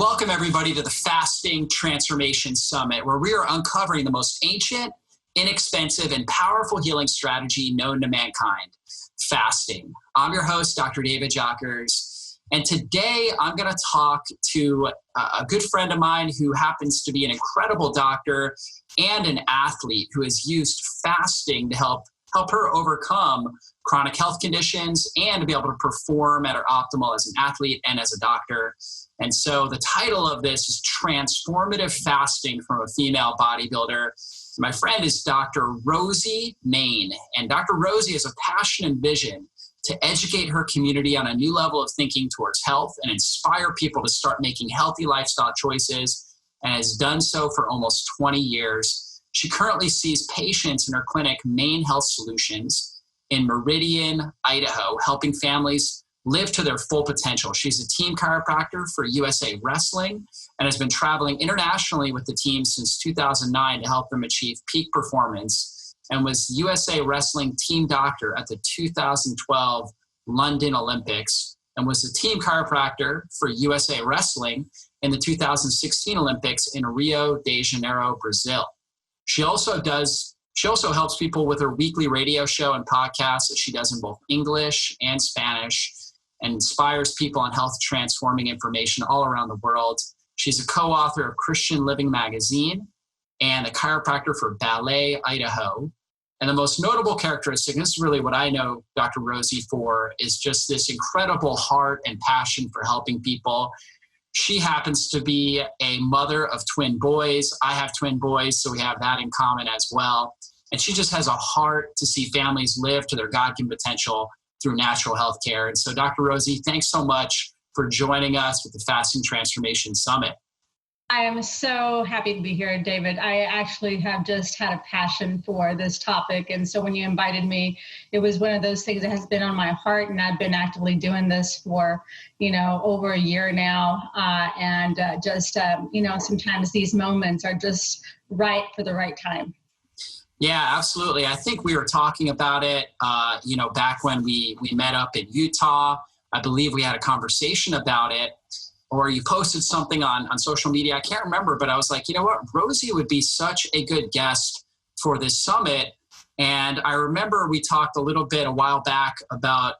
welcome everybody to the Fasting Transformation Summit, where we are uncovering the most ancient, inexpensive, and powerful healing strategy known to mankind, fasting. I'm your host, Dr. David Jockers, and today I'm going to talk to a good friend of mine who happens to be an incredible doctor and an athlete who has used fasting to help her overcome chronic health conditions and to be able to perform at her optimal as an athlete and as a doctor. And so the title of this is Transformative Fasting from a Female Bodybuilder. My friend is Dr. Rosie Main. And Dr. Rosie has a passion and vision to educate her community on a new level of thinking towards health and inspire people to start making healthy lifestyle choices, and has done so for almost 20 years. She currently sees patients in her clinic, Main Health Solutions, in Meridian, Idaho, helping families live to their full potential. She's a team chiropractor for USA Wrestling and has been traveling internationally with the team since 2009 to help them achieve peak performance, and was USA Wrestling team doctor at the 2012 London Olympics, and was the team chiropractor for USA Wrestling in the 2016 Olympics in Rio de Janeiro, Brazil. She also helps people with her weekly radio show and podcast that she does in both English and Spanish, and inspires people on health transforming information all around the world. She's a co-author of Christian Living Magazine and a chiropractor for Ballet, Idaho. And the most notable characteristic, this is really what I know Dr. Rosie for, is just this incredible heart and passion for helping people. She happens to be a mother of twin boys. I have twin boys, so we have that in common as well. And she just has a heart to see families live to their God-given potential through natural health care. And so, Dr. Rosie, thanks so much for joining us with the Fasting Transformation Summit. I am so happy to be here, David. I actually have just had a passion for this topic. And so when you invited me, it was one of those things that has been on my heart. And I've been actively doing this for, over a year now. Sometimes these moments are just right for the right time. Yeah, absolutely. I think we were talking about it, back when we met up in Utah. I believe we had a conversation about it, or you posted something on social media. I can't remember, but I was like, you know what? Rosie would be such a good guest for this summit. And I remember we talked a little bit a while back about,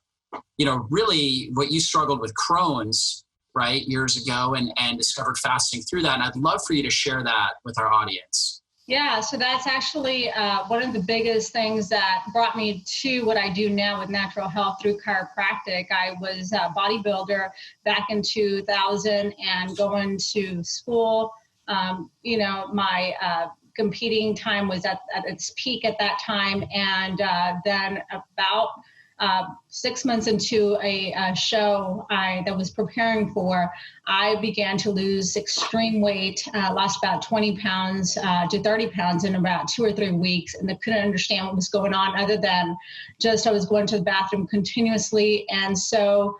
really what you struggled with Crohn's, right, years ago, and discovered fasting through that. And I'd love for you to share that with our audience. Yeah, so that's actually one of the biggest things that brought me to what I do now with natural health through chiropractic. I was a bodybuilder back in 2000 and going to school. My competing time was at its peak at that time. And then about 6 months into a show that was preparing for, I began to lose extreme weight, lost about 20 pounds to 30 pounds in about 2 or 3 weeks. And I couldn't understand what was going on other than just I was going to the bathroom continuously. And so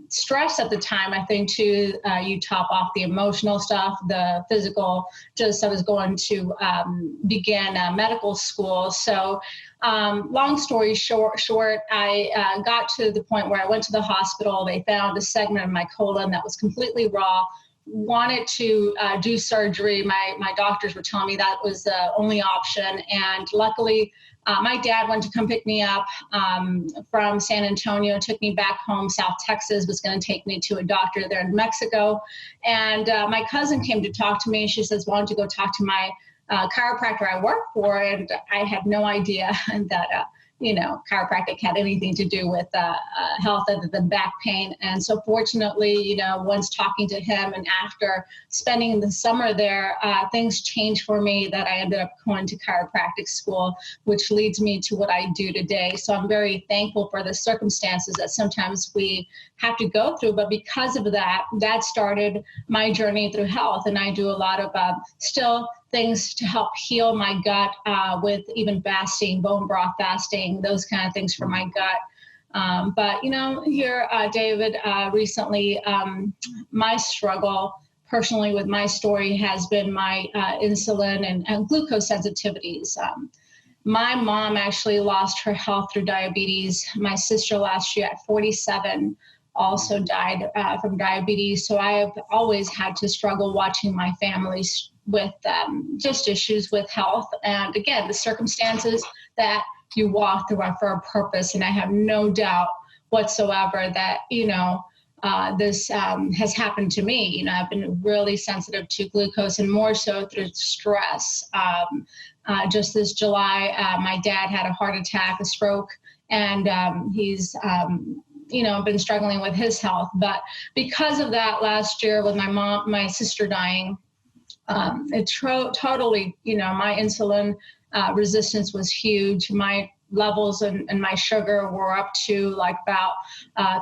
stress at the time, I think too, you top off the emotional stuff, the physical, I was going to begin medical school. So long story short, I got to the point where I went to the hospital. They found a segment of my colon that was completely raw, wanted to do surgery. My doctors were telling me that was the only option. And luckily, my dad went to come pick me up from San Antonio, took me back home. South Texas was going to take me to a doctor there in Mexico. And my cousin came to talk to me. She says, why don't you go talk to my chiropractor I work for? And I had no idea that, chiropractic had anything to do with health other than back pain. And so fortunately, once talking to him and after spending the summer there, things changed for me that I ended up going to chiropractic school, which leads me to what I do today. So I'm very thankful for the circumstances that sometimes we have to go through. But because of that started my journey through health. And I do a lot of still things to help heal my gut with even fasting, bone broth fasting, those kind of things for my gut. But here, David, recently, my struggle personally with my story has been my insulin and glucose sensitivities. My mom actually lost her health through diabetes. My sister last year at 47 also died from diabetes. So I have always had to struggle watching my family with just issues with health. And again, the circumstances that you walk through are for a purpose. And I have no doubt whatsoever that, this has happened to me. I've been really sensitive to glucose, and more so through stress. Just this July, my dad had a heart attack, a stroke, and he's, been struggling with his health. But because of that, last year with my sister dying, it totally, my insulin resistance was huge. My levels and my sugar were up to like about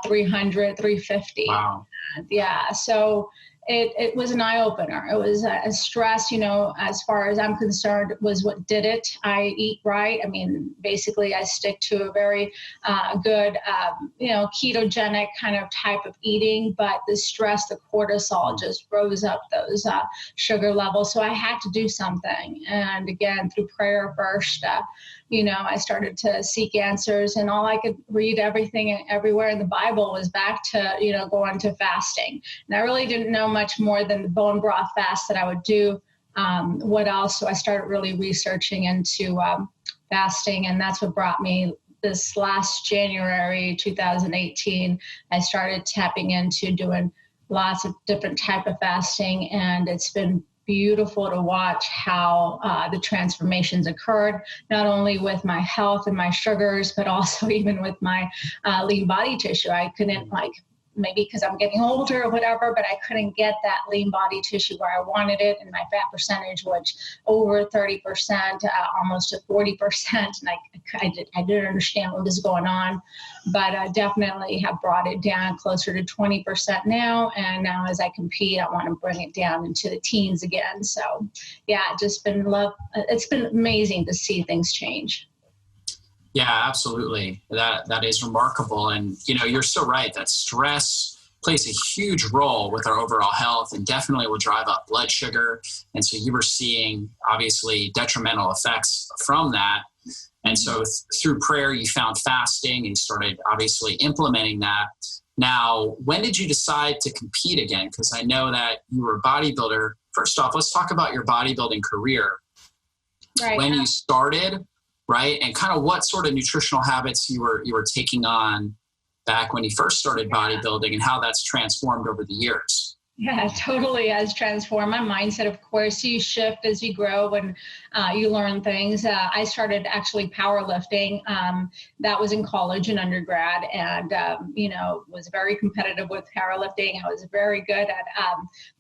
300, 350. Wow. Yeah. So it was an eye opener. It was a stress, as far as I'm concerned, was what did it. I eat right. I mean, basically I stick to a very good, ketogenic kind of type of eating, but the stress, the cortisol just rose up those sugar levels. So I had to do something. And again, through prayer first, I started to seek answers, and all I could read everything and everywhere in the Bible was back to, going to fasting. And I really didn't know much more than the bone broth fast that I would do. What else? So I started really researching into fasting, and that's what brought me this last January 2018. I started tapping into doing lots of different type of fasting, and it's been beautiful to watch how the transformations occurred, not only with my health and my sugars, but also even with my lean body tissue. I couldn't, maybe because I'm getting older or whatever, but I couldn't get that lean body tissue where I wanted it, and my fat percentage was over 30%, almost to 40%. And I didn't understand what was going on, but I definitely have brought it down closer to 20% now. And now as I compete, I want to bring it down into the teens again. So yeah, it's been amazing to see things change. Yeah, absolutely. That is remarkable. And, you're so right that stress plays a huge role with our overall health and definitely will drive up blood sugar. And so you were seeing obviously detrimental effects from that. And so through prayer, you found fasting and you started obviously implementing that. Now, when did you decide to compete again? Because I know that you were a bodybuilder. First off, let's talk about your bodybuilding career. Right. When you started, right? And kind of what sort of nutritional habits you were taking on back when you first started bodybuilding, and how that's transformed over the years. Yeah, totally has transformed. My mindset, of course, you shift as you grow and you learn things. I started actually powerlifting. That was in college and undergrad, and, was very competitive with powerlifting. I was very good at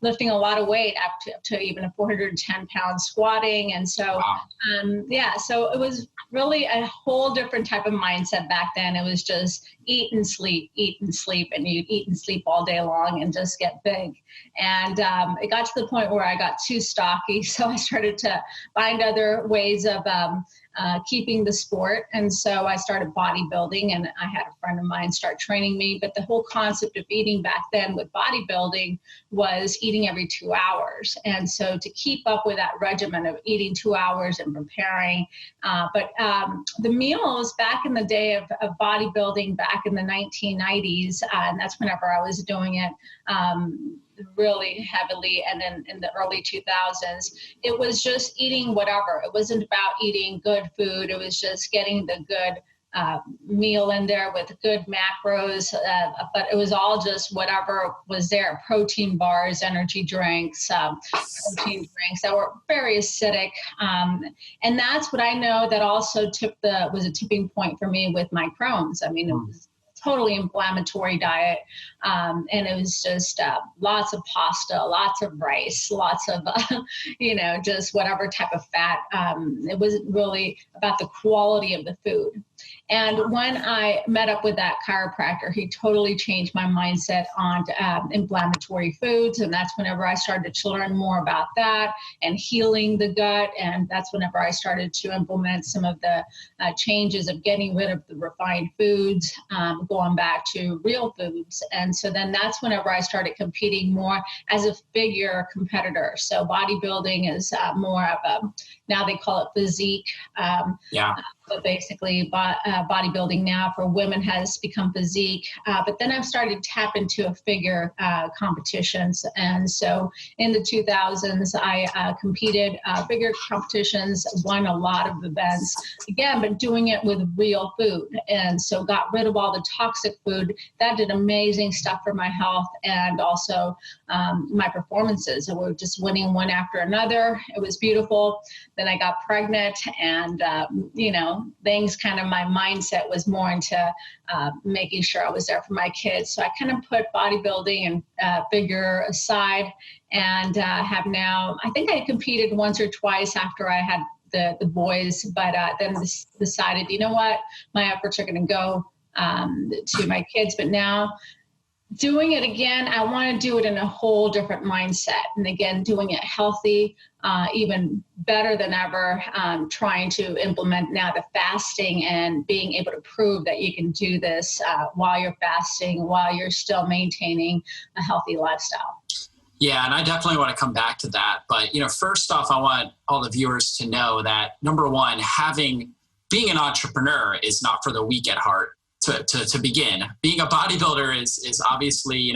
lifting a lot of weight, up to even a 410 pound squatting. And so, wow. So it was really a whole different type of mindset back then. It was just eat and sleep, and you'd eat and sleep all day long and just get big. And it got to the point where I got too stocky. So I started to find other ways of keeping the sport. And so I started bodybuilding, and I had a friend of mine start training me. But the whole concept of eating back then with bodybuilding was eating every 2 hours. And so to keep up with that regimen of eating 2 hours and preparing, but the meals back in the day of bodybuilding back in the 1990s, and that's whenever I was doing it, really heavily, and then in the early 2000s, it was just eating whatever. It wasn't about eating good food. It was just getting the good meal in there with good macros, but it was all just whatever was there: protein bars, energy drinks, protein drinks that were very acidic. And that's what I know that also was a tipping point for me with my Crohn's. I mean, it was totally inflammatory diet. And it was just lots of pasta, lots of rice, lots of, just whatever type of fat. It wasn't really about the quality of the food. And when I met up with that chiropractor, he totally changed my mindset on inflammatory foods. And that's whenever I started to learn more about that and healing the gut. And that's whenever I started to implement some of the changes of getting rid of the refined foods, going back to real foods. And so then that's whenever I started competing more as a figure competitor. So bodybuilding is more of now they call it physique but basically bodybuilding now for women has become physique. But then I've started to tap into figure competitions. And so in the 2000s, I competed figure competitions, won a lot of events, again, but doing it with real food. And so got rid of all the toxic food. That did amazing stuff for my health and also my performances. And we were just winning one after another. It was beautiful. Then I got pregnant and, things kind of, my mindset was more into making sure I was there for my kids. So I kind of put bodybuilding and figure aside and have now, I think I competed once or twice after I had the boys, but then decided, you know what, my efforts are going to go to my kids. But now doing it again, I want to do it in a whole different mindset. And again, doing it healthy, even better than ever, trying to implement now the fasting and being able to prove that you can do this while you're fasting, while you're still maintaining a healthy lifestyle. Yeah, and I definitely want to come back to that. But, first off, I want all the viewers to know that, number one, being an entrepreneur is not for the weak at heart. To begin, being a bodybuilder is obviously,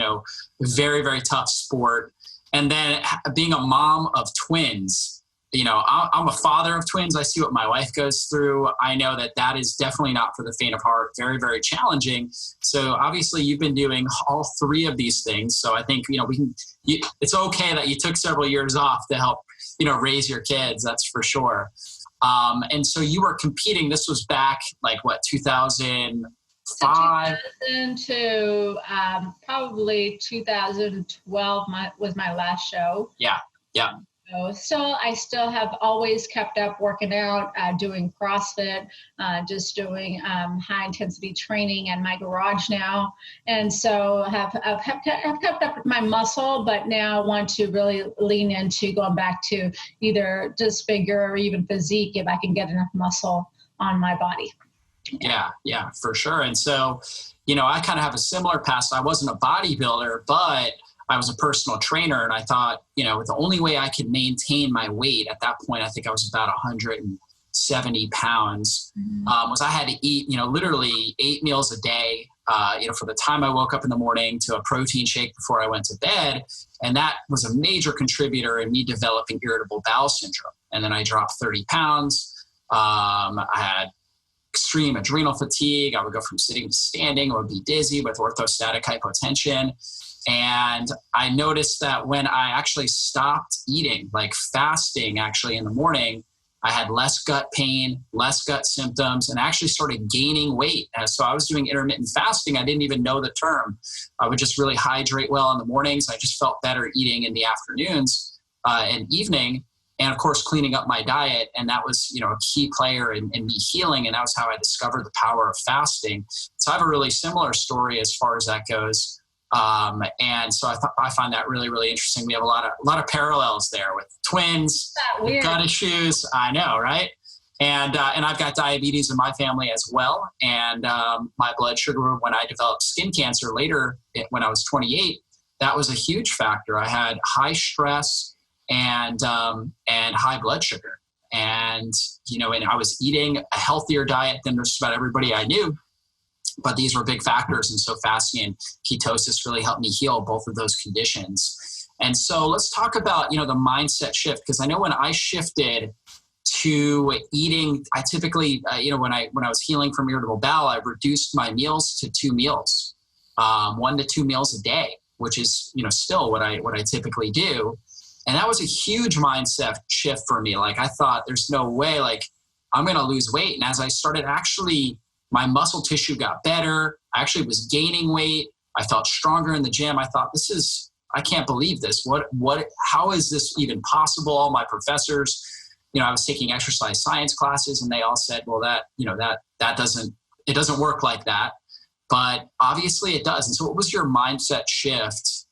very, very tough sport. And then being a mom of twins, I'm a father of twins. I see what my wife goes through. I know that is definitely not for the faint of heart. Very, very challenging. So obviously you've been doing all three of these things. So I think, it's okay that you took several years off to help, raise your kids. That's for sure. And so you were competing. This was back 2005 to probably 2012 was my last show. Yeah. So I still have always kept up working out, doing CrossFit, just doing high intensity training in my garage now. And so I've kept up with my muscle, but now want to really lean into going back to either just figure or even physique if I can get enough muscle on my body. Yeah, for sure. And so, I kind of have a similar past. I wasn't a bodybuilder, but I was a personal trainer. And I thought, the only way I could maintain my weight at that point, I think I was about 170 pounds, was I had to eat, literally 8 meals a day, from the time I woke up in the morning to a protein shake before I went to bed. And that was a major contributor in me developing irritable bowel syndrome. And then I dropped 30 pounds. I had extreme adrenal fatigue. I would go from sitting to standing. I would be dizzy with orthostatic hypotension. And I noticed that when I actually stopped eating, fasting actually in the morning, I had less gut pain, less gut symptoms, and actually started gaining weight. And so I was doing intermittent fasting. I didn't even know the term. I would just really hydrate well in the mornings. I just felt better eating in the afternoons and evening. And of course, cleaning up my diet. And that was, a key player in me healing. And that was how I discovered the power of fasting. So I have a really similar story as far as that goes. And so I find that really, really interesting. We have a lot of parallels there with twins, with gut issues. I know, right? And I've got diabetes in my family as well. And my blood sugar, when I developed skin cancer later, when I was 28, that was a huge factor. I had high stress and high blood sugar. And, and I was eating a healthier diet than just about everybody I knew, but these were big factors. And so fasting and ketosis really helped me heal both of those conditions. And so let's talk about, the mindset shift, because I know when I shifted to eating, I typically, when I was healing from irritable bowel, I reduced my meals to 2 meals, 1 to 2 meals a day, which is, still what I typically do. And that was a huge mindset shift for me. I thought there's no way, I'm going to lose weight. And as I started, actually, my muscle tissue got better. I actually was gaining weight. I felt stronger in the gym. I thought, I can't believe this. How is this even possible? All my professors, I was taking exercise science classes and they all said, well, that doesn't work like that. But obviously it does. And so what was your mindset shift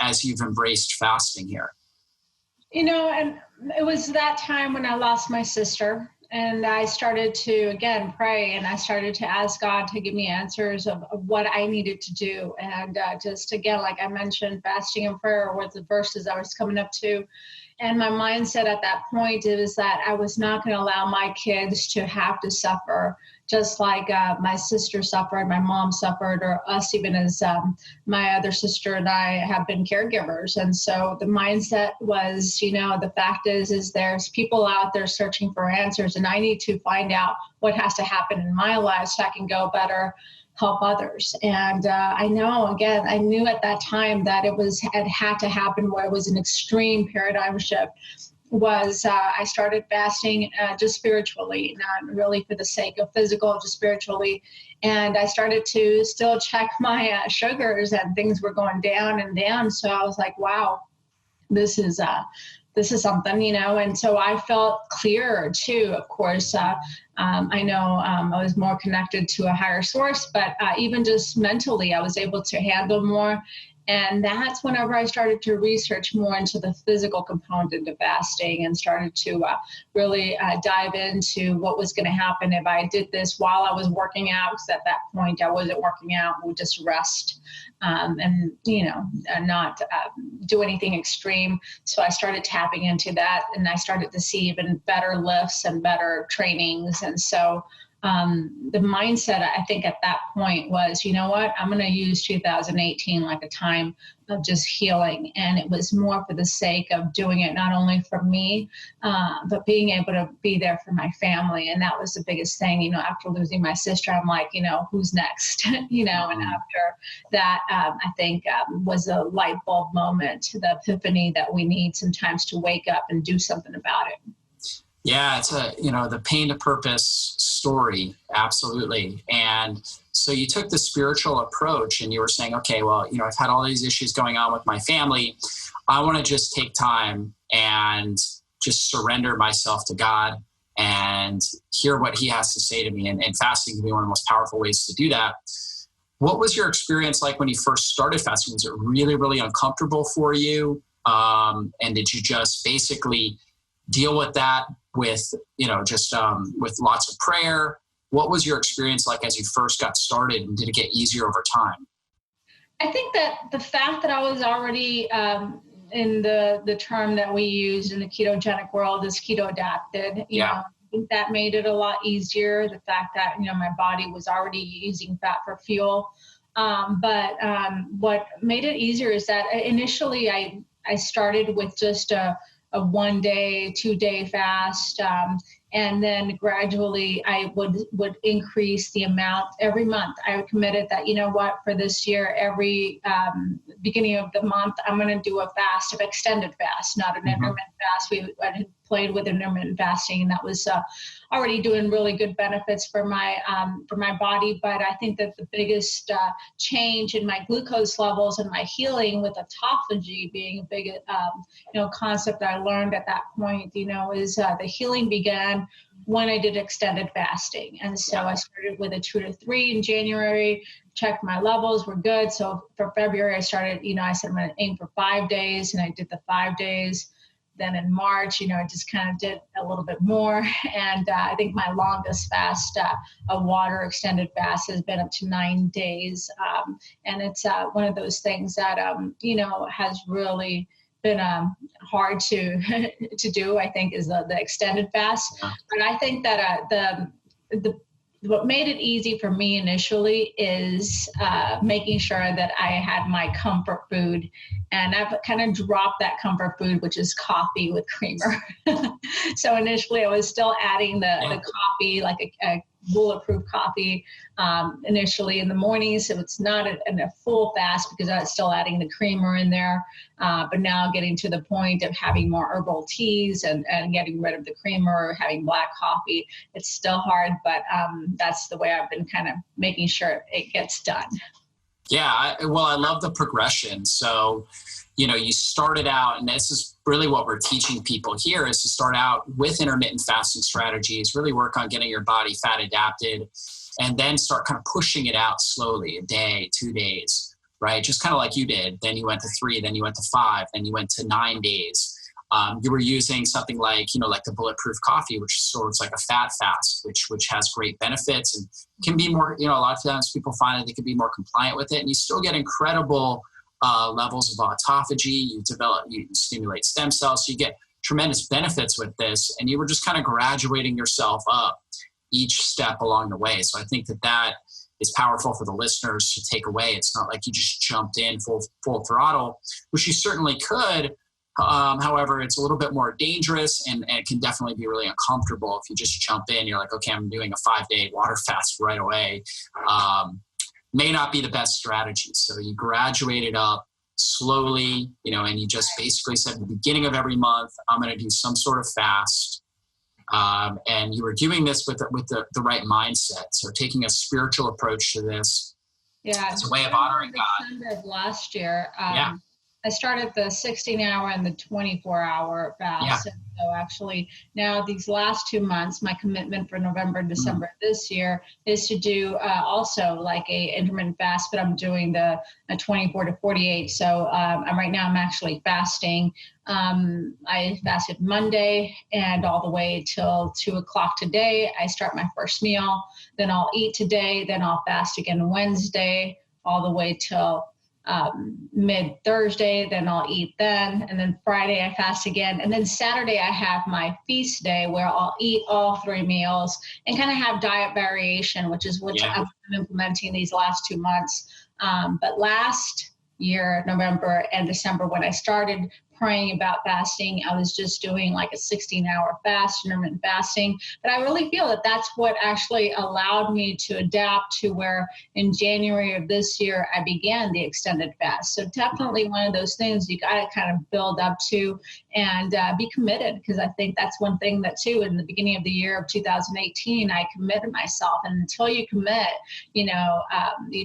as you've embraced fasting here? And it was that time when I lost my sister. And I started to, again, pray, and I started to ask God to give me answers of what I needed to do. And just, again, like I mentioned, fasting and prayer were the verses I was coming up to. And my mindset at that point is that I was not going to allow my kids to have to suffer, just like my sister suffered, my mom suffered, or us, even as my other sister and I have been caregivers. And so the mindset was, the fact is there's people out there searching for answers, and I need to find out what has to happen in my life so I can go better, help others. And I knew at that time that it had to happen where it was an extreme paradigm shift. I started fasting just spiritually, not really for the sake of physical, just spiritually. And I started to still check my sugars, and things were going down and down. So I was like, wow, this is something, and so I felt clearer too. Of course, I know I was more connected to a higher source, but even just mentally, I was able to handle more. And that's whenever I started to research more into the physical component of fasting, and started to really dive into what was going to happen if I did this while I was working out, because at that point I wasn't working out, would just rest and not do anything extreme. So I started tapping into that, and I started to see even better lifts and better trainings. And so the mindset, I think, at that point was, you know what, I'm going to use 2018 like a time of just healing. And it was more for the sake of doing it, not only for me, but being able to be there for my family. And that was the biggest thing, after losing my sister, I'm like, who's next? And after that, I think was a light bulb moment, the epiphany that we need sometimes to wake up and do something about it. Yeah, it's the pain to purpose story. Absolutely. And so you took the spiritual approach, and you were saying, okay, well, I've had all these issues going on with my family. I want to just take time and just surrender myself to God and hear what he has to say to me. And fasting can be one of the most powerful ways to do that. What was your experience like when you first started fasting? Was it really, really uncomfortable for you? And did you just basically deal with that with lots of prayer? What was your experience like as you first got started, and did it get easier over time? I think that the fact that I was already in the term that we use in the ketogenic world is keto adapted. I think that made it a lot easier. The fact that, my body was already using fat for fuel. But what made it easier is that initially I started with just a 1 day, 2 day fast. And then gradually I would increase the amount every month. I committed that, for this year, every beginning of the month, I'm going to do a fast, an extended fast, not an intermittent fast. I had played with intermittent fasting, and that was already doing really good benefits for my body. But I think that the biggest change in my glucose levels and my healing, with autophagy being a big concept that I learned at that point, is the healing began when I did extended fasting. And so I started with a 2 to 3 in January, checked my levels were good. So for February, I started, I said I'm going to aim for 5 days, and I did the 5 days. Then in March, I just kind of did a little bit more. And I think my longest fast, a water extended fast, has been up to 9 days. And it's one of those things that, has really been hard to do, I think, is the extended fast. But I think that what made it easy for me initially is making sure that I had my comfort food. And I've kind of dropped that comfort food, which is coffee with creamer. So initially I was still adding the coffee, like a bulletproof coffee initially in the morning. So it's not a full fast because I was still adding the creamer in there. But now getting to the point of having more herbal teas and getting rid of the creamer, having black coffee. It's still hard, but that's the way I've been kind of making sure it gets done. Yeah, I love the progression. So, you started out, and this is really what we're teaching people here, is to start out with intermittent fasting strategies, really work on getting your body fat adapted, and then start kind of pushing it out slowly, a day, 2 days, right? Just kind of like you did. Then you went to 3, then you went to 5, then you went to 9 days. You were using something like, like the Bulletproof coffee, which is sort of like a fat fast, which has great benefits and can be more, a lot of times people find that they can be more compliant with it, and you still get incredible levels of autophagy. You stimulate stem cells, so you get tremendous benefits with this, and you were just kind of graduating yourself up each step along the way. So I think that is powerful for the listeners to take away. It's not like you just jumped in full throttle, which you certainly could. However, it's a little bit more dangerous, and it can definitely be really uncomfortable if you just jump in. You're like, okay, I'm doing a 5-day water fast right away. May not be the best strategy. So you graduated up slowly, and you just basically said at the beginning of every month, I'm going to do some sort of fast. And you were doing this with the right mindset. So taking a spiritual approach to this. Yeah. As a way of honoring God. December of last year, I started the 16-hour and the 24-hour fast. Yeah. And so actually now these last 2 months, my commitment for November, December this year is to do also like a intermittent fast, but I'm doing the 24 to 48. So right now I'm actually fasting. I fasted Monday and all the way till 2:00 today. I start my first meal, then I'll eat today, then I'll fast again Wednesday, all the way till mid Thursday, then I'll eat then. And then Friday I fast again. And then Saturday I have my feast day where I'll eat all 3 meals and kind of have diet variation, which is what I'm implementing these last 2 months. But last year, November and December, when I started praying about fasting, I was just doing like a 16-hour fast, intermittent fasting. But I really feel that that's what actually allowed me to adapt to where in January of this year, I began the extended fast. So definitely one of those things you got to kind of build up to and be committed, because I think that's one thing that too, in the beginning of the year of 2018, I committed myself. And until you commit, you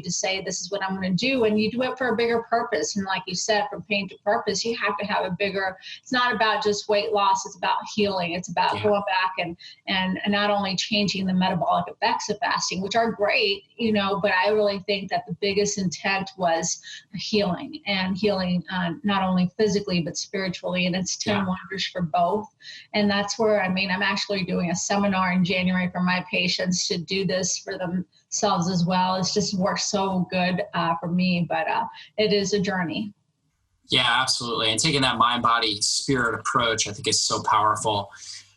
just say, this is what I'm going to do. And you do it for a bigger purpose. And like you said, from pain to purpose, you have to have a bigger, it's not about just weight loss, it's about healing. It's about going back and not only changing the metabolic effects of fasting, which are great, but I really think that the biggest intent was healing, and healing not only physically, but spiritually. And it's 10 wonders for both. And that's where, I'm actually doing a seminar in January for my patients to do this for themselves as well. It's just worked so good for me, but it is a journey. Yeah, absolutely. And taking that mind, body, spirit approach, I think is so powerful.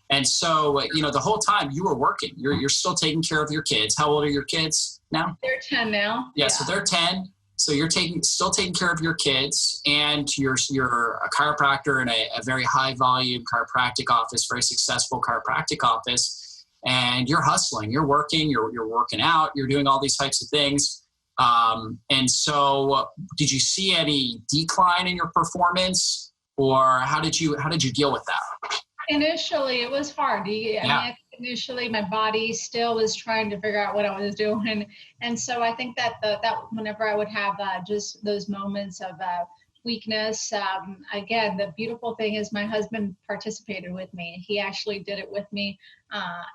And so, the whole time you were working, you're still taking care of your kids. How old are your kids now? They're 10 now. Yeah. So they're 10. So you're still taking care of your kids, and you're a chiropractor in a very high volume chiropractic office, very successful chiropractic office, and you're hustling, you're working, you're working out, you're doing all these types of things. And so did you see any decline in your performance, or how did you deal with that? Initially, it was hard. Initially my body still was trying to figure out what I was doing. And so I think that whenever I would have just those moments of weakness, again, the beautiful thing is my husband participated with me. He actually did it with me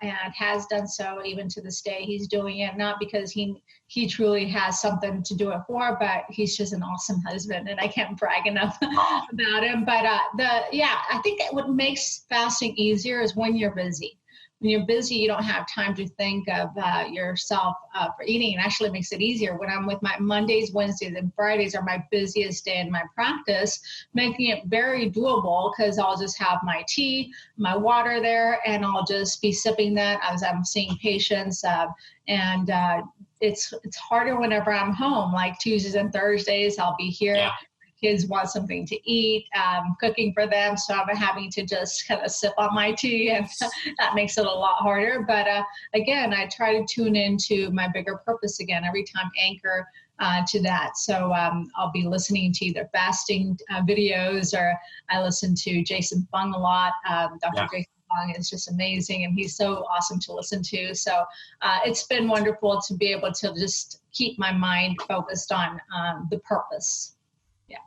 and has done so even to this day. He's doing it not because he truly has something to do it for, but he's just an awesome husband, and I can't brag enough about him. But I think what makes fasting easier is when you're busy. When you're busy, you don't have time to think of yourself for eating. It actually makes it easier. When I'm with my Mondays, Wednesdays, and Fridays are my busiest day in my practice, making it very doable, because I'll just have my tea, my water there, and I'll just be sipping that as I'm seeing patients. And it's harder whenever I'm home, like Tuesdays and Thursdays, I'll be here. Yeah. Kids want something to eat, cooking for them. So I'm having to just kind of sip on my tea, and that makes it a lot harder. But again, I try to tune into my bigger purpose again, every time anchor to that. So I'll be listening to either fasting videos, or I listen to Jason Fung a lot. Dr. Jason Fung is just amazing, and he's so awesome to listen to. So it's been wonderful to be able to just keep my mind focused on the purpose.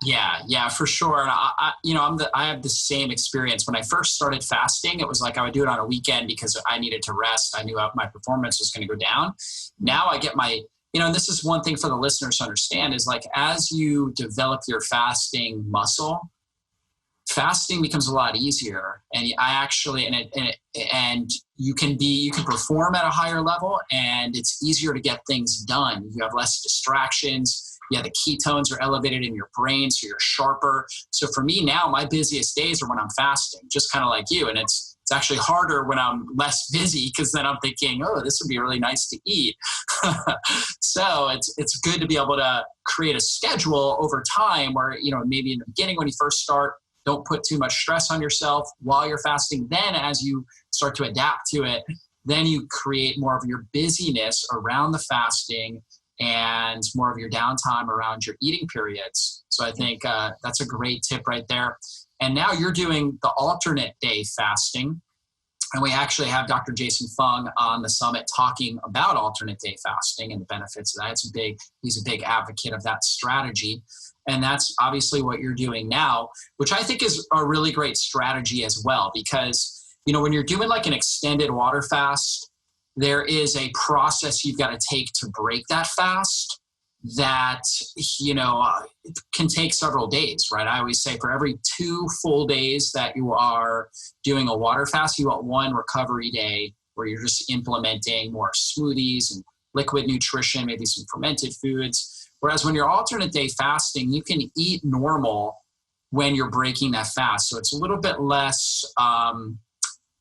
Yeah, for sure. And I have the same experience. When I first started fasting, it was like I would do it on a weekend because I needed to rest. I knew my performance was going to go down. Now I get and this is one thing for the listeners to understand, is like, as you develop your fasting muscle, fasting becomes a lot easier. And you can perform at a higher level, and it's easier to get things done. You have less distractions. Yeah, the ketones are elevated in your brain, so you're sharper. So for me now, my busiest days are when I'm fasting, just kind of like you. And it's actually harder when I'm less busy, because then I'm thinking, oh, this would be really nice to eat. So it's good to be able to create a schedule over time where, maybe in the beginning when you first start, don't put too much stress on yourself while you're fasting. Then as you start to adapt to it, then you create more of your busyness around the fasting and more of your downtime around your eating periods. So I think that's a great tip right there. And now you're doing the alternate day fasting. And we actually have Dr. Jason Fung on the summit talking about alternate day fasting and the benefits of that. He's a big advocate of that strategy. And that's obviously what you're doing now, which I think is a really great strategy as well, because, when you're doing like an extended water fast, there is a process you've got to take to break that fast that, it can take several days, right? I always say for every 2 full days that you are doing a water fast, you want 1 recovery day where you're just implementing more smoothies and liquid nutrition, maybe some fermented foods. Whereas when you're alternate day fasting, you can eat normal when you're breaking that fast. So it's a little bit less,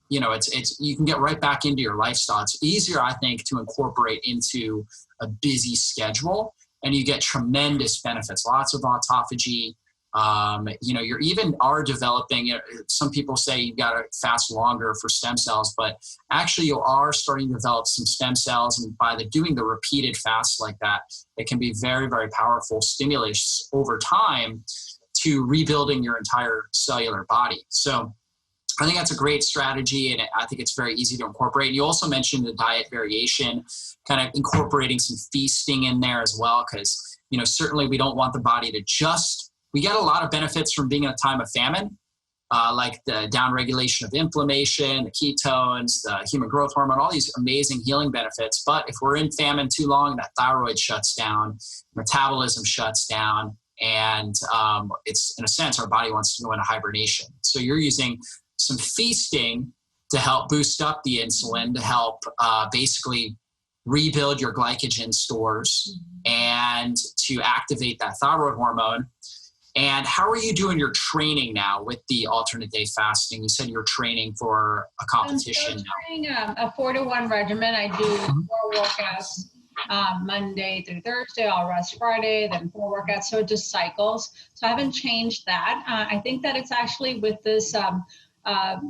you can get right back into your lifestyle. It's easier, I think, to incorporate into a busy schedule, and you get tremendous benefits, lots of autophagy. You even are developing, some people say you've got to fast longer for stem cells, but actually you are starting to develop some stem cells. And by doing the repeated fasts like that, it can be very, very powerful stimulus over time to rebuilding your entire cellular body. So I think that's a great strategy, and I think it's very easy to incorporate. You also mentioned the diet variation, kind of incorporating some feasting in there as well, because, certainly we don't want the body to we get a lot of benefits from being in a time of famine, like the downregulation of inflammation, the ketones, the human growth hormone, all these amazing healing benefits. But if we're in famine too long, that thyroid shuts down, metabolism shuts down, and it's, in a sense, our body wants to go into hibernation. So you're using some feasting to help boost up the insulin, to help basically rebuild your glycogen stores and to activate that thyroid hormone. And how are you doing your training now with the alternate day fasting? You said you're training for a competition. I'm training a 4-to-1 regimen. I do 4 workouts Monday through Thursday. I'll rest Friday, then 4 workouts. So it just cycles. So I haven't changed that. I think that it's actually with this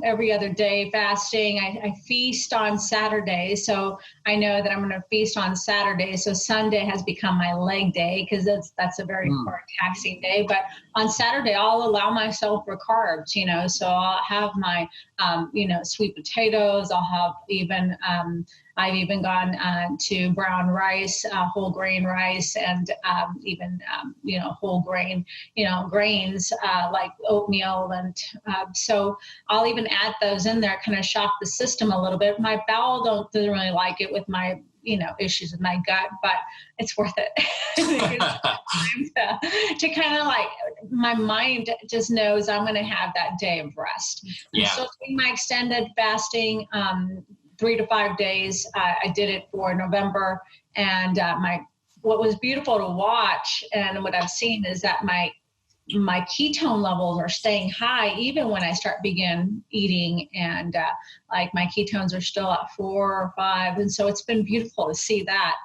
every other day fasting. I feast on Saturday. So I know that I'm going to feast on Saturday. So Sunday has become my leg day, because that's a very taxing day. But on Saturday, I'll allow myself for carbs, so I'll have my, sweet potatoes. I'll have I've even gone to brown rice, whole grain rice, and whole grain, grains like oatmeal. And so I'll even add those in there, kind of shock the system a little bit. My bowel doesn't really like it with my, issues with my gut, but it's worth it. to kind of like, my mind just knows I'm going to have that day of rest. Yeah. So doing my extended fasting, 3 to 5 days. I did it for November, and what was beautiful to watch and what I've seen is that my ketone levels are staying high even when I begin eating, and like my ketones are still at 4 or 5, and so it's been beautiful to see that.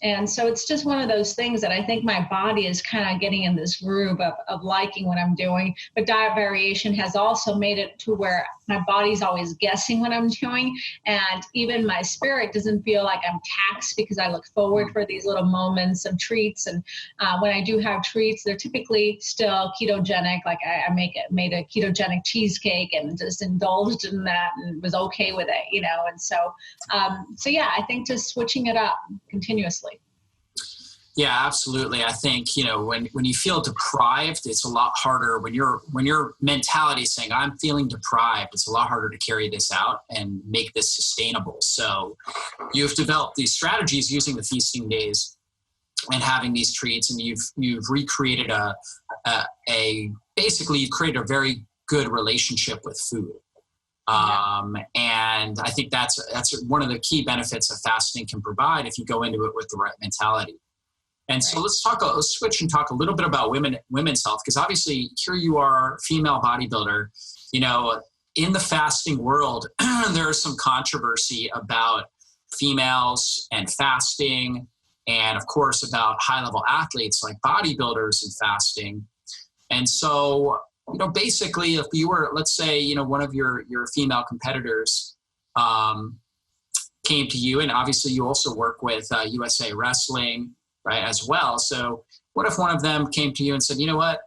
And so it's just one of those things that I think my body is kind of getting in this groove of liking what I'm doing. But diet variation has also made it to where my body's always guessing what I'm doing, and even my spirit doesn't feel like I'm taxed, because I look forward for these little moments of treats. And when I do have treats, they're typically still ketogenic. Like I made a ketogenic cheesecake and just indulged in that and was okay with it, And so yeah, I think just switching it up continuously. Yeah, absolutely. I think, when you feel deprived, it's a lot harder when your mentality is saying, I'm feeling deprived, it's a lot harder to carry this out and make this sustainable. So you've developed these strategies using the feasting days and having these treats, and you've recreated a basically you create a very good relationship with food. And I think that's one of the key benefits of fasting can provide if you go into it with the right mentality. And so let's switch and talk a little bit about women's health, because obviously here you are, female bodybuilder, you know, in the fasting world, there is some controversy about females and fasting, and of course about high-level athletes like bodybuilders and fasting. And so, you know, basically if you were, let's say, you know, one of your female competitors came to you, and obviously you also work with USA Wrestling, right, as well. So what if one of them came to you and said, you know what,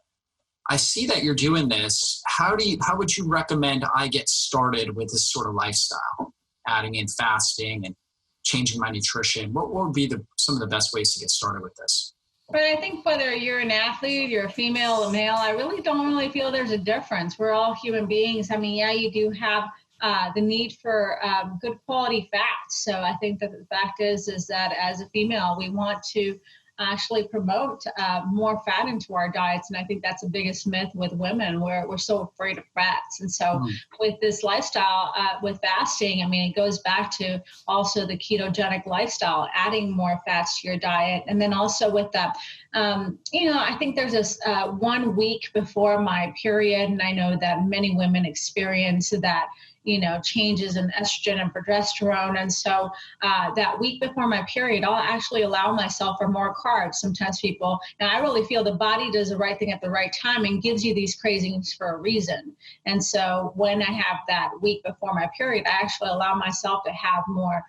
I see that you're doing this. How would you recommend I get started with this sort of lifestyle, adding in fasting and changing my nutrition? What would be some of the best ways to get started with this? But I think whether you're an athlete, you're a female, a male, I really don't feel there's a difference. We're all human beings. I mean, yeah, you do have the need for good quality fats. So I think that the fact is that as a female, we want to actually promote more fat into our diets. And I think that's the biggest myth with women, where we're so afraid of fats. And so with this lifestyle, with fasting, I mean, it goes back to also the ketogenic lifestyle, adding more fats to your diet. And then also with that, you know, I think there's this 1 week before my period, and I know that many women experience that, you know, changes in estrogen and progesterone. And so that week before my period, I'll actually allow myself for more carbs. Sometimes people, and I really feel the body does the right thing at the right time and gives you these cravings for a reason. And so when I have that week before my period, I actually allow myself to have more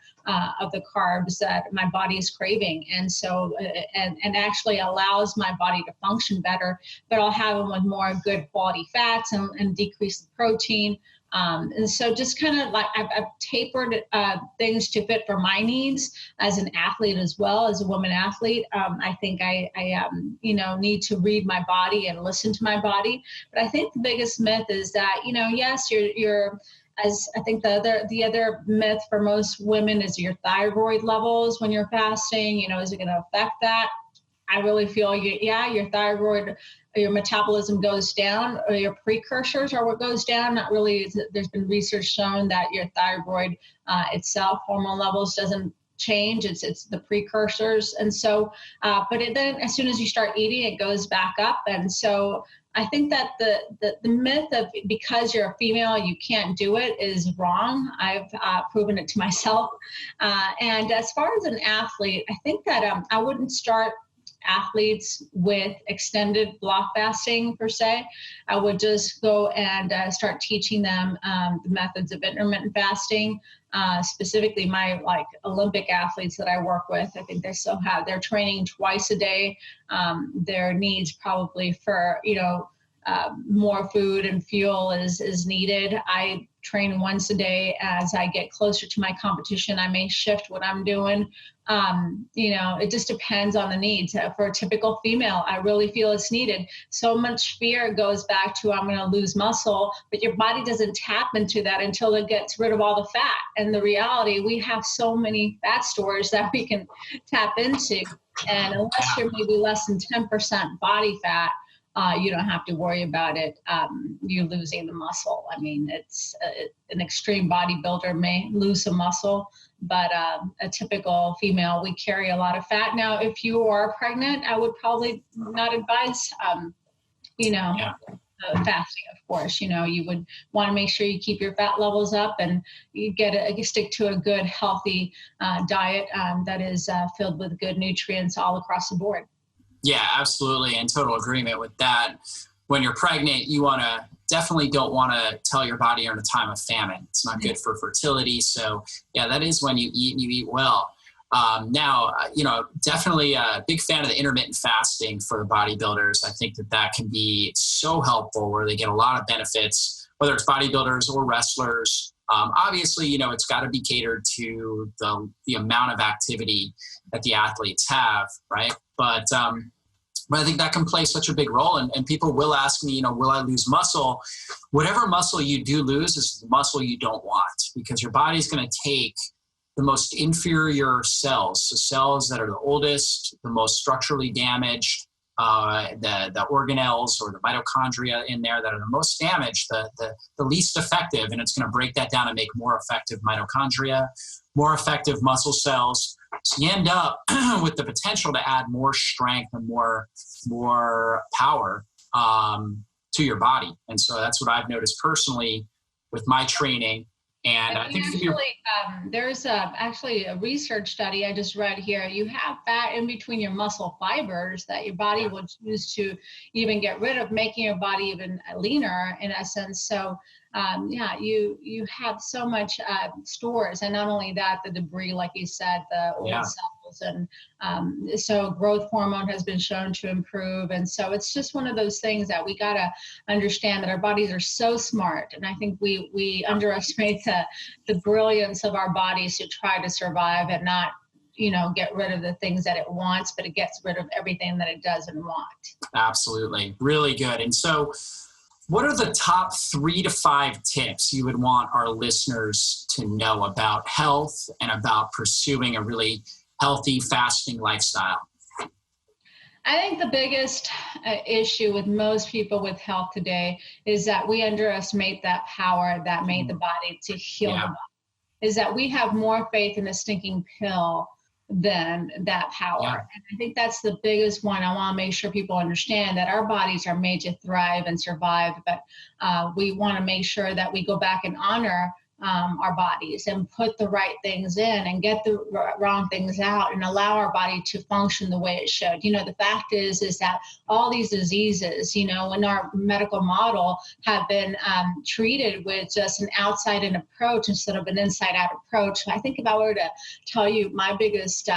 of the carbs that my body is craving. And so, and actually allows my body to function better, but I'll have them with more good quality fats and decrease the protein. And so just kind of like I've tapered things to fit for my needs as an athlete as well, as a woman athlete. I think I you know, need to read my body and listen to my body. But I think the biggest myth is that, you know, yes, you're as I think the other myth for most women is your thyroid levels when you're fasting. You know, is it going to affect that? I really feel your thyroid, your metabolism goes down, or your precursors are what goes down. Not really. There's been research shown that your thyroid itself, hormone levels doesn't change. It's the precursors. And so, but then as soon as you start eating, it goes back up. And so I think that the myth of because you're a female, you can't do it is wrong. I've proven it to myself. And as far as an athlete, I think that I wouldn't start athletes with extended block fasting per se. I would just go and start teaching them the methods of intermittent fasting. Specifically my Olympic athletes that I work with, I think they're training twice a day. Their needs probably for, you know, more food and fuel is needed. I train once a day. As I get closer to my competition, I may shift what I'm doing. You know, it just depends on the needs. For a typical female, I really feel it's needed. So much fear goes back to I'm going to lose muscle, but your body doesn't tap into that until it gets rid of all the fat. And the reality, we have so many fat stores that we can tap into. And unless you're maybe less than 10% body fat, you don't have to worry about it. You losing the muscle. I mean, it's an extreme bodybuilder may lose some muscle, but a typical female, we carry a lot of fat. Now, if you are pregnant, I would probably not advise, you know, fasting, of course. You know, you would want to make sure you keep your fat levels up and you stick to a good, healthy diet that is filled with good nutrients all across the board. Yeah, absolutely. In total agreement with that. When you're pregnant, you definitely don't want to tell your body you're in a time of famine. It's not good for fertility. So yeah, that is when you eat and you eat well. Now, you know, definitely a big fan of the intermittent fasting for bodybuilders. I think that can be so helpful where they get a lot of benefits, whether it's bodybuilders or wrestlers. Obviously, you know, it's got to be catered to the amount of activity that the athletes have, right? But I think that can play such a big role. And people will ask me, you know, will I lose muscle? Whatever muscle you do lose is the muscle you don't want, because your body's going to take the most inferior cells, the cells that are the oldest, the most structurally damaged, the organelles or the mitochondria in there that are the most damaged, the least effective, and it's going to break that down and make more effective mitochondria, more effective muscle cells. So you end up with the potential to add more strength and more power to your body. And so that's what I've noticed personally with my training. And I think there's actually a research study I just read here. You have fat in between your muscle fibers that your body will choose to even get rid of, making your body even leaner in essence. So you have so much stores, and not only that, the debris, like you said, the old cells, and so growth hormone has been shown to improve. And so it's just one of those things that we got to understand, that our bodies are so smart, and I think we underestimate the brilliance of our bodies to try to survive and not get rid of the things that it wants, but it gets rid of everything that it doesn't want. Absolutely. Really good. And so what are the top 3 to 5 tips you would want our listeners to know about health and about pursuing a really healthy fasting lifestyle? I think the biggest issue with most people with health today is that we underestimate that power that made the body to heal the body. Is that we have more faith in a stinking pill than that power. Yeah. And I think that's the biggest one. I want to make sure people understand that our bodies are made to thrive and survive, but we want to make sure that we go back and honor our bodies and put the right things in and get the wrong things out and allow our body to function the way it should. The fact is that all these diseases, in our medical model have been treated with just an outside-in approach instead of an inside-out approach. I think if I were to tell you my biggest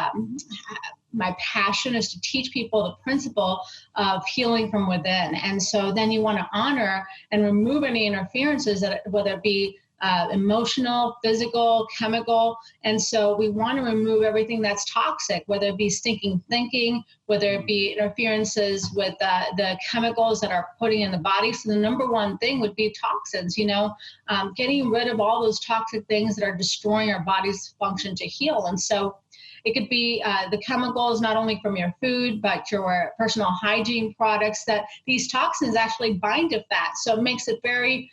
my passion is to teach people the principle of healing from within. And so then you want to honor and remove any interferences, whether it be emotional, physical, chemical. And so we want to remove everything that's toxic, whether it be stinking thinking, whether it be interferences with the chemicals that are putting in the body. So the number one thing would be toxins, getting rid of all those toxic things that are destroying our body's function to heal. And so it could be the chemicals, not only from your food, but your personal hygiene products, that these toxins actually bind to fat. So it makes it very,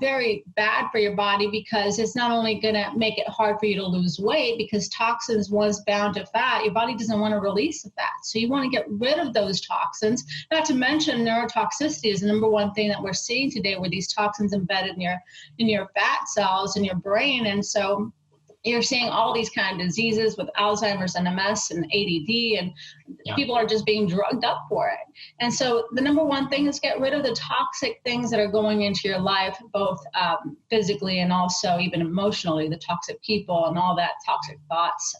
very bad for your body, because it's not only going to make it hard for you to lose weight, because toxins, once bound to fat, your body doesn't want to release the fat. So you want to get rid of those toxins. Not to mention neurotoxicity is the number one thing that we're seeing today, with these toxins embedded in your fat cells in your brain. And so you're seeing all these kind of diseases with Alzheimer's and MS and ADD, and people are just being drugged up for it. And so the number one thing is get rid of the toxic things that are going into your life, both physically and also even emotionally, the toxic people and all that toxic thoughts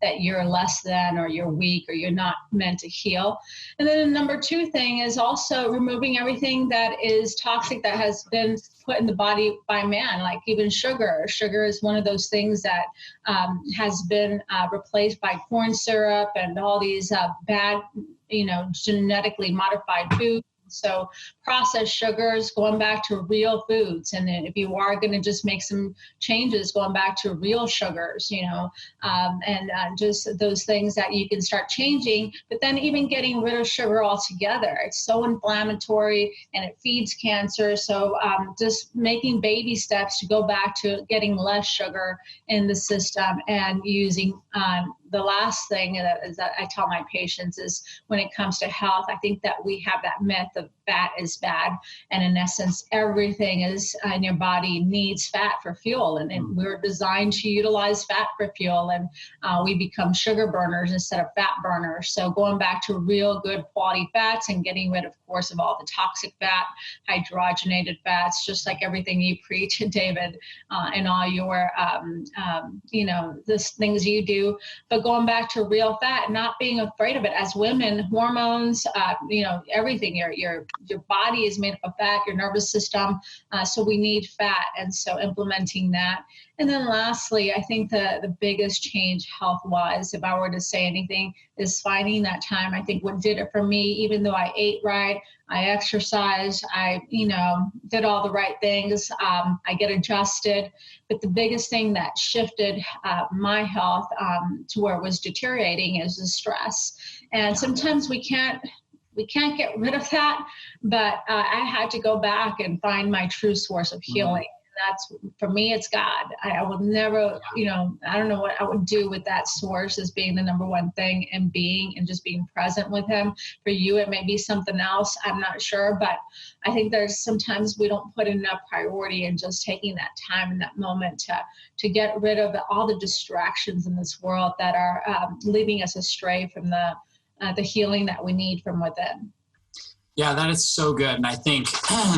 that you're less than, or you're weak, or you're not meant to heal. And then the number two thing is also removing everything that is toxic that has been put in the body by man, like even sugar. Sugar is one of those things that has been replaced by corn syrup and all these bad, genetically modified foods. So processed sugars, going back to real foods. And then if you are going to just make some changes, going back to real sugars, and just those things that you can start changing, but then even getting rid of sugar altogether. It's so inflammatory and it feeds cancer. So just making baby steps to go back to getting less sugar in the system, and using the last thing that I tell my patients is, when it comes to health, I think that we have that myth of fat is bad. And in essence, everything is in your body needs fat for fuel. And we're designed to utilize fat for fuel. And we become sugar burners instead of fat burners. So going back to real good quality fats and getting rid, of course, of all the toxic fat, hydrogenated fats, just like everything you preach, David, and all your, the things you do. But going back to real fat, not being afraid of it. As women, hormones, everything, your body is made up of fat, your nervous system. So we need fat. And so implementing that. And then lastly, I think the biggest change health-wise, if I were to say anything, is finding that time. I think what did it for me, even though I ate right, I exercised, I, did all the right things, I get adjusted. But the biggest thing that shifted my health to where it was deteriorating is the stress. And sometimes we can't we can't get rid of that, but I had to go back and find my true source of healing. That's, for me, it's God. I would never, I don't know what I would do with that source as being the number one thing, and just being present with him. For you, it may be something else. I'm not sure, but I think there's sometimes we don't put enough priority in just taking that time and that moment to get rid of all the distractions in this world that are leading us astray from the healing that we need from within. Yeah, that is so good. And I think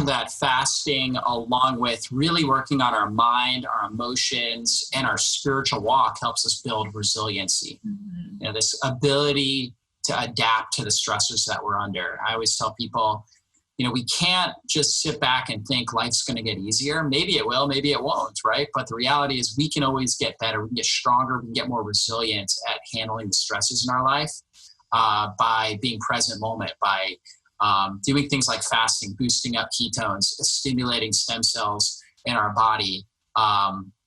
that fasting, along with really working on our mind, our emotions, and our spiritual walk, helps us build resiliency. Mm-hmm. This ability to adapt to the stressors that we're under. I always tell people, we can't just sit back and think life's going to get easier. Maybe it will, maybe it won't, right? But the reality is we can always get better, we can get stronger, we can get more resilient at handling the stresses in our life by being present moment, by doing things like fasting, boosting up ketones, stimulating stem cells in our body,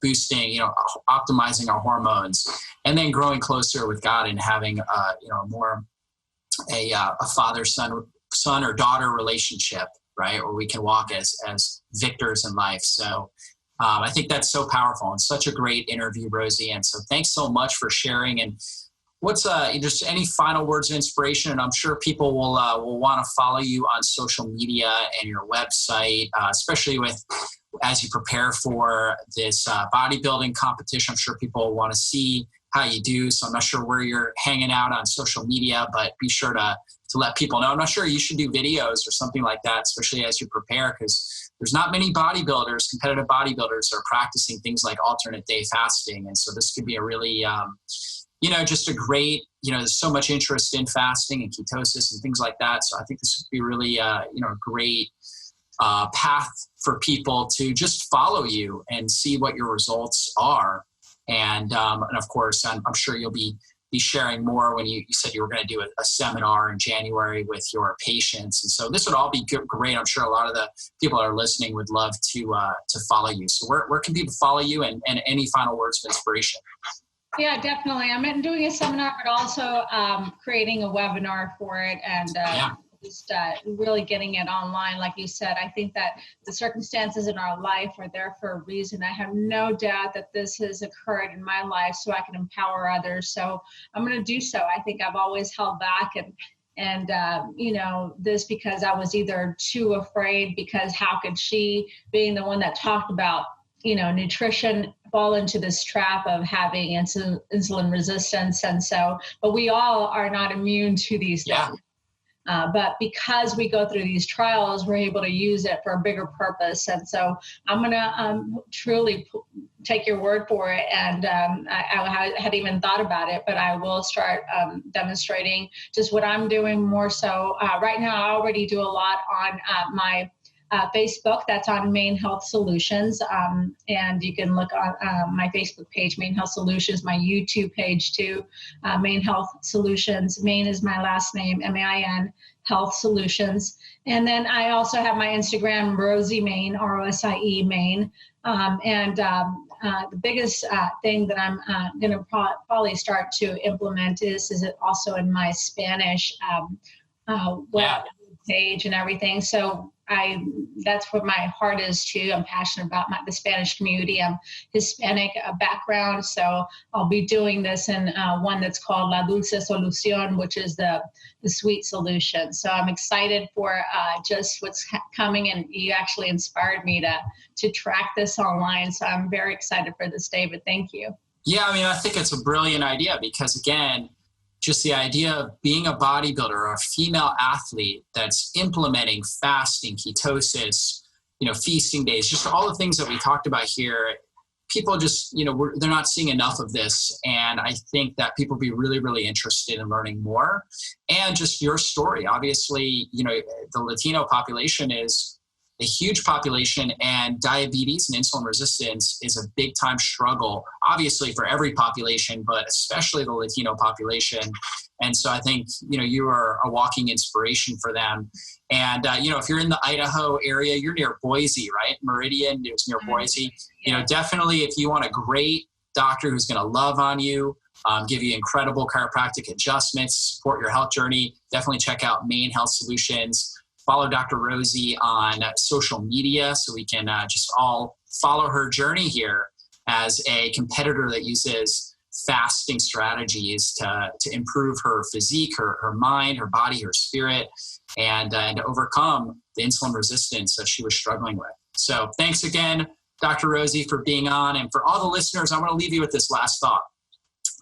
boosting, optimizing our hormones, and then growing closer with God and having, a father-son or daughter relationship, right? Where we can walk as victors in life. So I think that's so powerful and such a great interview, Rosie. And so thanks so much for sharing. And what's just any final words of inspiration? And I'm sure people will want to follow you on social media and your website, especially as you prepare for this bodybuilding competition. I'm sure people will want to see how you do. So I'm not sure where you're hanging out on social media, but be sure to let people know. I'm not sure you should do videos or something like that, especially as you prepare, because there's not many bodybuilders, competitive bodybuilders, are practicing things like alternate day fasting. And so this could be a really just a great, there's so much interest in fasting and ketosis and things like that. So I think this would be really, a great path for people to just follow you and see what your results are. And of course, I'm sure you'll be sharing more when you said you were going to do a seminar in January with your patients. And so this would all be great. I'm sure a lot of the people that are listening would love to follow you. So where can people follow you, and any final words of inspiration? Yeah, definitely. I'm doing a seminar, but also creating a webinar for it, and just really getting it online. Like you said, I think that the circumstances in our life are there for a reason. I have no doubt that this has occurred in my life so I can empower others. So I'm going to do so. I think I've always held back and this because I was either too afraid, because how could she, being the one that talked about nutrition, fall into this trap of having insulin resistance. And so, but we all are not immune to these things. But because we go through these trials, we're able to use it for a bigger purpose. And so I'm going to truly take your word for it. And I hadn't even thought about it, but I will start demonstrating just what I'm doing more so. Right now, I already do a lot on my Facebook. That's on Main Health Solutions. And you can look on my Facebook page, Main Health Solutions, my YouTube page too, Main Health Solutions. Main is my last name, MAIN, Health Solutions. And then I also have my Instagram, Rosie Main, ROSIE Main. The biggest thing that I'm going to probably start to implement is it also in my Spanish web page and everything. So that's what my heart is too. I'm passionate about the Spanish community. I'm Hispanic background, so I'll be doing this in one that's called La Dulce Solución, which is the sweet solution. So I'm excited for just what's coming, and you actually inspired me to track this online. So I'm very excited for this, David. Thank you. Yeah, I think it's a brilliant idea, because again, just the idea of being a bodybuilder or a female athlete that's implementing fasting, ketosis, feasting days, just all the things that we talked about here, people just, they're not seeing enough of this. And I think that people will be really, really interested in learning more. And just your story, obviously, the Latino population is a huge population, and diabetes and insulin resistance is a big time struggle, obviously for every population, but especially the Latino population. And so I think, you are a walking inspiration for them. And, if you're in the Idaho area, you're near Boise, right? Meridian is near Boise. Definitely if you want a great doctor who's going to love on you, give you incredible chiropractic adjustments, support your health journey. Definitely check out Main Health Solutions. Follow Dr. Rosie on social media so we can just all follow her journey here as a competitor that uses fasting strategies to improve her physique, her mind, her body, her spirit, and to overcome the insulin resistance that she was struggling with. So thanks again, Dr. Rosie, for being on. And for all the listeners, I want to leave you with this last thought,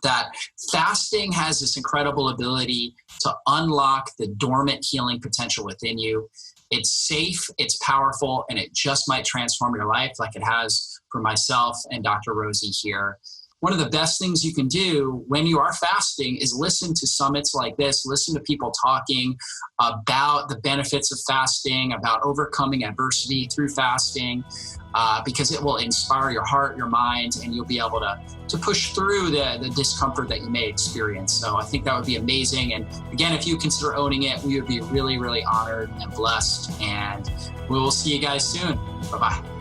that fasting has this incredible ability to unlock the dormant healing potential within you. It's safe, it's powerful, and it just might transform your life like it has for myself and Dr. Rosie here. One of the best things you can do when you are fasting is listen to summits like this, listen to people talking about the benefits of fasting, about overcoming adversity through fasting, because it will inspire your heart, your mind, and you'll be able to push through the discomfort that you may experience. So I think that would be amazing. And again, if you consider owning it, we would be really, really honored and blessed. And we will see you guys soon. Bye-bye.